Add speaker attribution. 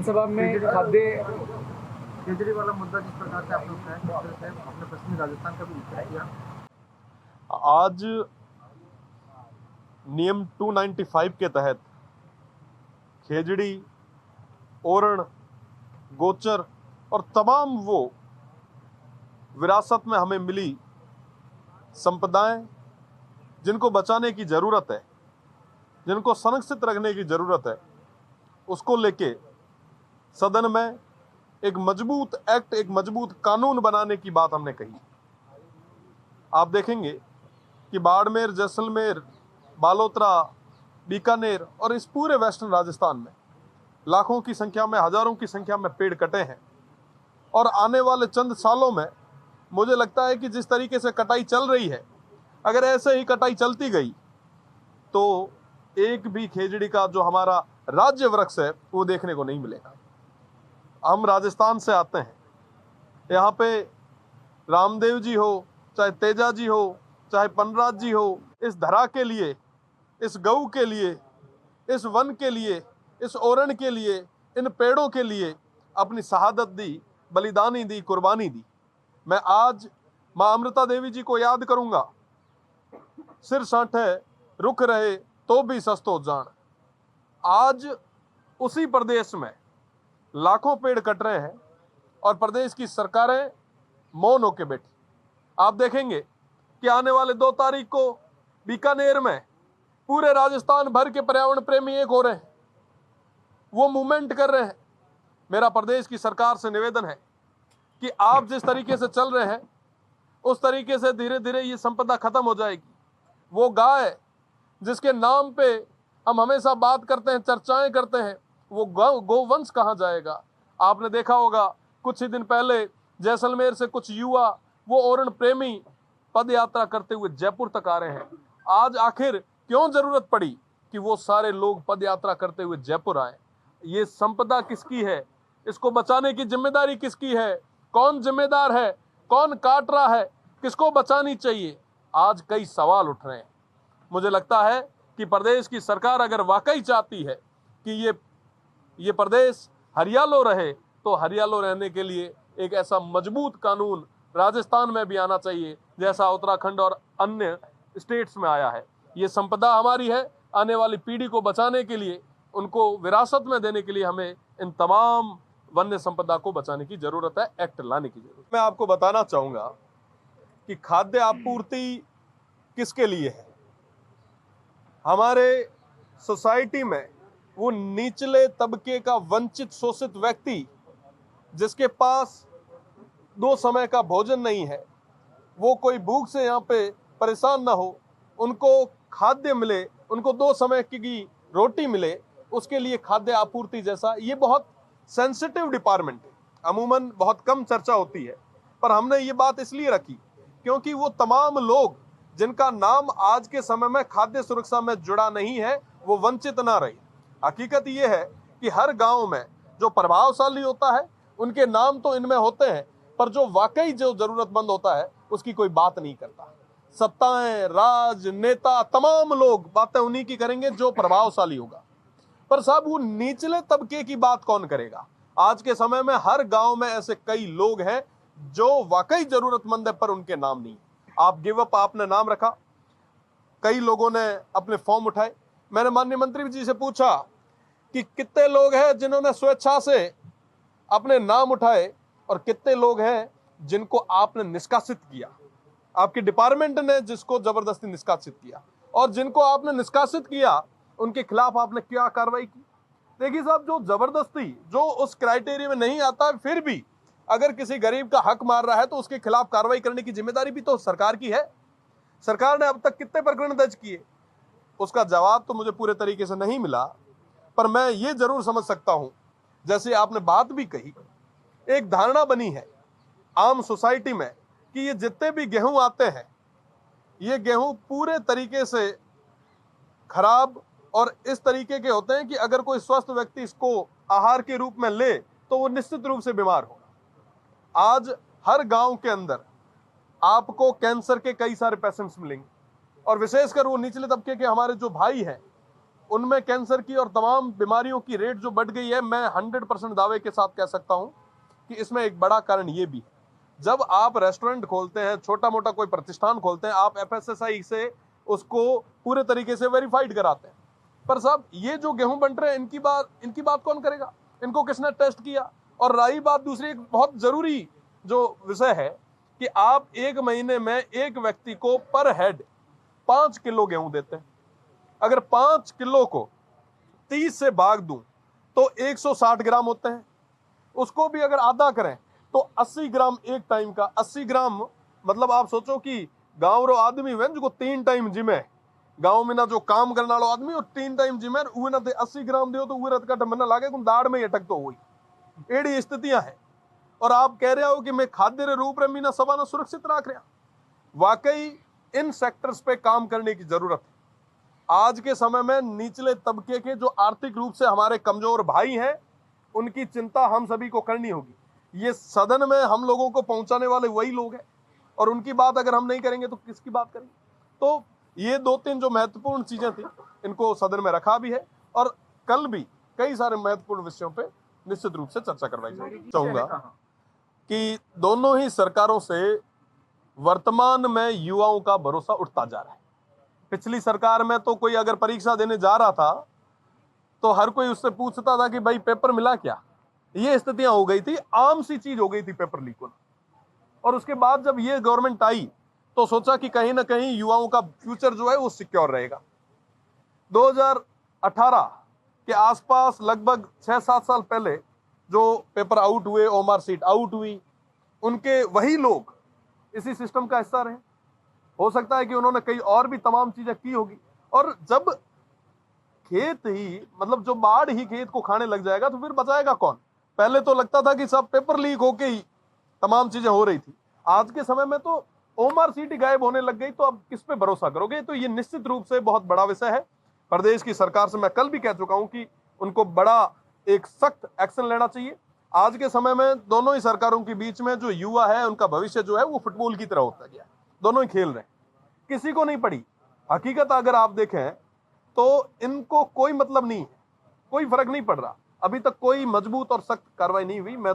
Speaker 1: विधानसभा में खाद्य
Speaker 2: केजरीवाल वाला मुद्दा जिस प्रकार से आपने उठाया, किस तरह से आपने पश्चिमी राजस्थान का भी जिक्र किया।
Speaker 3: आज नियम 295 के तहत खेजड़ी, ओरण, गोचर और तमाम वो विरासत में हमें मिली संपदाएं जिनको बचाने की ज़रूरत है, जिनको संरक्षित रखने की ज़रूरत है, उसको लेके सदन में एक मजबूत एक्ट, एक मजबूत कानून बनाने की बात हमने कही। आप देखेंगे कि बाड़मेर, जैसलमेर, बालोतरा, बीकानेर और इस पूरे वेस्टर्न राजस्थान में लाखों की संख्या में, हजारों की संख्या में पेड़ कटे हैं। और आने वाले चंद सालों में मुझे लगता है कि जिस तरीके से कटाई चल रही है, अगर ऐसे ही कटाई चलती गई तो एक भी खेजड़ी का जो हमारा राज्य वृक्ष है वो देखने को नहीं मिलेगा। हम राजस्थान से आते हैं, यहाँ पे रामदेव जी हो, चाहे तेजा जी हो, चाहे पनराज जी हो, इस धरा के लिए, इस गऊ के लिए, इस वन के लिए, इस ओरण के लिए, इन पेड़ों के लिए अपनी शहादत दी, बलिदानी दी, कुर्बानी दी। मैं आज माँ अमृता देवी जी को याद करूंगा। सिर साठे रुक रहे तो भी सस्तो जान। आज उसी प्रदेश में लाखों पेड़ कट रहे हैं और प्रदेश की सरकारें मौन होके बैठी। आप देखेंगे कि आने वाले 2 तारीख को बीकानेर में पूरे राजस्थान भर के पर्यावरण प्रेमी एक हो रहे हैं, वो मूवमेंट कर रहे हैं। मेरा प्रदेश की सरकार से निवेदन है कि आप जिस तरीके से चल रहे हैं उस तरीके से धीरे धीरे ये संपदा खत्म हो जाएगी। वो गाय जिसके नाम पे हम हमेशा बात करते हैं, चर्चाएं करते हैं, वो गोवंश कहाँ जाएगा? आपने देखा होगा कुछ ही दिन पहले जैसलमेर से कुछ युवा, वो ओरण प्रेमी पद यात्रा करते हुए जयपुर तक आ रहे हैं। आज आखिर क्यों जरूरत पड़ी कि वो सारे लोग पद यात्रा करते हुए जयपुर आए? ये संपदा किसकी है? इसको बचाने की जिम्मेदारी किसकी है? कौन जिम्मेदार है? कौन काट रहा है? किसको बचानी चाहिए? आज कई सवाल उठ रहे हैं। मुझे लगता है कि प्रदेश की सरकार अगर वाकई चाहती है कि ये प्रदेश हरियालो रहे, तो हरियालो रहने के लिए एक ऐसा मजबूत कानून राजस्थान में भी आना चाहिए जैसा उत्तराखंड और अन्य स्टेट्स में आया है। ये संपदा हमारी है, आने वाली पीढ़ी को बचाने के लिए, उनको विरासत में देने के लिए हमें इन तमाम वन्य संपदा को बचाने की जरूरत है, एक्ट लाने की जरूरत है। मैं आपको बताना चाहूंगा कि खाद्य आपूर्ति किसके लिए है। हमारे सोसाइटी में वो निचले तबके का वंचित, शोषित व्यक्ति जिसके पास 2 समय का भोजन नहीं है, वो कोई भूख से यहाँ पे परेशान ना हो, उनको खाद्य मिले, उनको 2 समय की रोटी मिले, उसके लिए खाद्य आपूर्ति जैसा ये बहुत सेंसिटिव डिपार्टमेंट है। अमूमन बहुत कम चर्चा होती है, पर हमने ये बात इसलिए रखी क्योंकि वो तमाम लोग जिनका नाम आज के समय में खाद्य सुरक्षा में जुड़ा नहीं है, वो वंचित ना रहे। हकीकत ये है कि हर गांव में जो प्रभावशाली होता है उनके नाम तो इनमें होते हैं, पर जो वाकई जो जरूरतमंद होता है उसकी कोई बात नहीं करता। सत्ताएं, राजनेता, तमाम लोग बातें उन्हीं की करेंगे जो प्रभावशाली होगा, पर साहब वो निचले तबके की बात कौन करेगा? आज के समय में हर गांव में ऐसे कई लोग हैं जो वाकई जरूरतमंद है पर उनके नाम नहीं। आप गिव अप, आपने नाम रखा, कई लोगों ने अपने फॉर्म उठाए। मैंने माननीय मंत्री जी से पूछा कि कितने लोग हैं जिन्होंने स्वेच्छा से अपने नाम उठाए और कितने लोग हैं जिनको आपने निष्कासित किया, आपके डिपार्टमेंट ने जिसको जबरदस्ती निष्कासित किया, और जिनको आपने निष्कासित किया उनके खिलाफ आपने क्या कार्रवाई की? देखिए साहब, जो जबरदस्ती, जो उस क्राइटेरिया में नहीं आता है, फिर भी अगर किसी गरीब का हक मार रहा है तो उसके खिलाफ कार्रवाई करने की जिम्मेदारी भी तो सरकार की है। सरकार ने अब तक कितने प्रकरण दर्ज किए, उसका जवाब तो मुझे पूरे तरीके से नहीं मिला, पर मैं ये जरूर समझ सकता हूं, जैसे आपने बात भी कही, एक धारणा बनी है आम सोसाइटी में कि ये जितने भी गेहूं आते हैं, ये गेहूं पूरे तरीके से खराब और इस तरीके के होते हैं कि अगर कोई स्वस्थ व्यक्ति इसको आहार के रूप में ले तो वो निश्चित रूप से बीमार होगा। आज हर गांव के अंदर आपको कैंसर के कई सारे पेशेंट्स मिलेंगे, और विशेषकर वो निचले तबके के हमारे जो भाई हैं उनमें कैंसर की और तमाम बीमारियों की रेट जो बढ़ गई है, मैं 100% दावे के साथ कह सकता हूं कि इसमें एक बड़ा कारण ये भी है। जब आप रेस्टोरेंट खोलते हैं, छोटा मोटा कोई प्रतिष्ठान खोलते हैं, आप FSSAI से उसको पूरे तरीके से वेरीफाइड कराते हैं। पर साहब, ये जो गेहूं बंट रहे हैं, इनकी बात कौन करेगा? इनको किसने टेस्ट किया? और रही बात दूसरी, एक बहुत जरूरी जो विषय है कि आप एक महीने में एक व्यक्ति को पर हेड 5 किलो गेहूं देते हैं। अगर 5 किलो को 30 से भाग दूं तो 160 ग्राम होते हैं। उसको भी अगर आधा करें तो 80 ग्राम एक टाइम का। 80 ग्राम मतलब आप सोचो कि गांव रो आदमी वें जो 3 टाइम जिमे, गांव में ना जो काम करने वाला आदमी और 3 टाइम जिमे, उहे ना 80 ग्राम दियो तो उहे रत का मन लागे कुछ दाढ़ में ही अटक तो हुई। एड़ी स्थितियां हैं। और आप कह रहे हो कि मैं खाद्य रे रूप रे मीना सवाना सुरक्षित रख रहा। वाकई इन सेक्टर्स पे काम करने की जरूरत है। आज के समय में निचले तबके के जो आर्थिक रूप से हमारे कमजोर भाई हैं, उनकी चिंता हम सभी को करनी होगी। ये सदन में हम लोगों को पहुंचाने वाले वही लोग हैं, और उनकी बात अगर हम नहीं करेंगे तो किसकी बात करेंगे? तो ये 2-3 जो महत्वपूर्ण चीजें थी, इनको सदन में रखा भी है, और कल भी कई सारे महत्वपूर्ण विषयों पे निश्चित रूप से चर्चा करवाई जाएगी। चाहूंगा कि दोनों ही सरकारों से वर्तमान में युवाओं का भरोसा उठता जा रहा है। पिछली सरकार में तो कोई अगर परीक्षा देने जा रहा था तो हर कोई उससे पूछता था कि भाई पेपर मिला क्या। ये स्थितियां हो गई थी, आम सी चीज हो गई थी पेपर लीक होना। और उसके बाद जब ये गवर्नमेंट आई तो सोचा कि कहीं ना कहीं युवाओं का फ्यूचर जो है वो सिक्योर रहेगा। 2018 के आसपास लगभग 6-7 साल पहले जो पेपर आउट हुए, ओमार सीट आउट हुई, उनके वही लोग इसी सिस्टम का हिस्सा रहे। हो सकता है कि उन्होंने कई और भी तमाम चीजें की होगी। और जब खेत ही मतलब जो बाढ़ ही खेत को खाने लग जाएगा तो फिर बचाएगा कौन? पहले तो लगता था कि सब पेपर लीक होके ही तमाम चीजें हो रही थी। आज के समय में तो ओमार सीट ही गायब होने लग गई, तो अब किस पे भरोसा करोगे? तो ये निश्चित रूप से बहुत बड़ा विषय है। प्रदेश की सरकार से मैं कल भी कह चुका हूं कि उनको बड़ा एक सख्त एक्शन लेना चाहिए। आज के समय में दोनों ही सरकारों के बीच में जो युवा है, उनका भविष्य जो है वो फुटबॉल की तरह होता गया। दोनों ही खेल रहे हैं, किसी को नहीं पड़ी। हकीकत अगर आप देखें तो इनको कोई मतलब नहीं है, कोई फर्क नहीं पड़ रहा। अभी तक कोई मजबूत और सख्त कार्रवाई नहीं हुई। मैं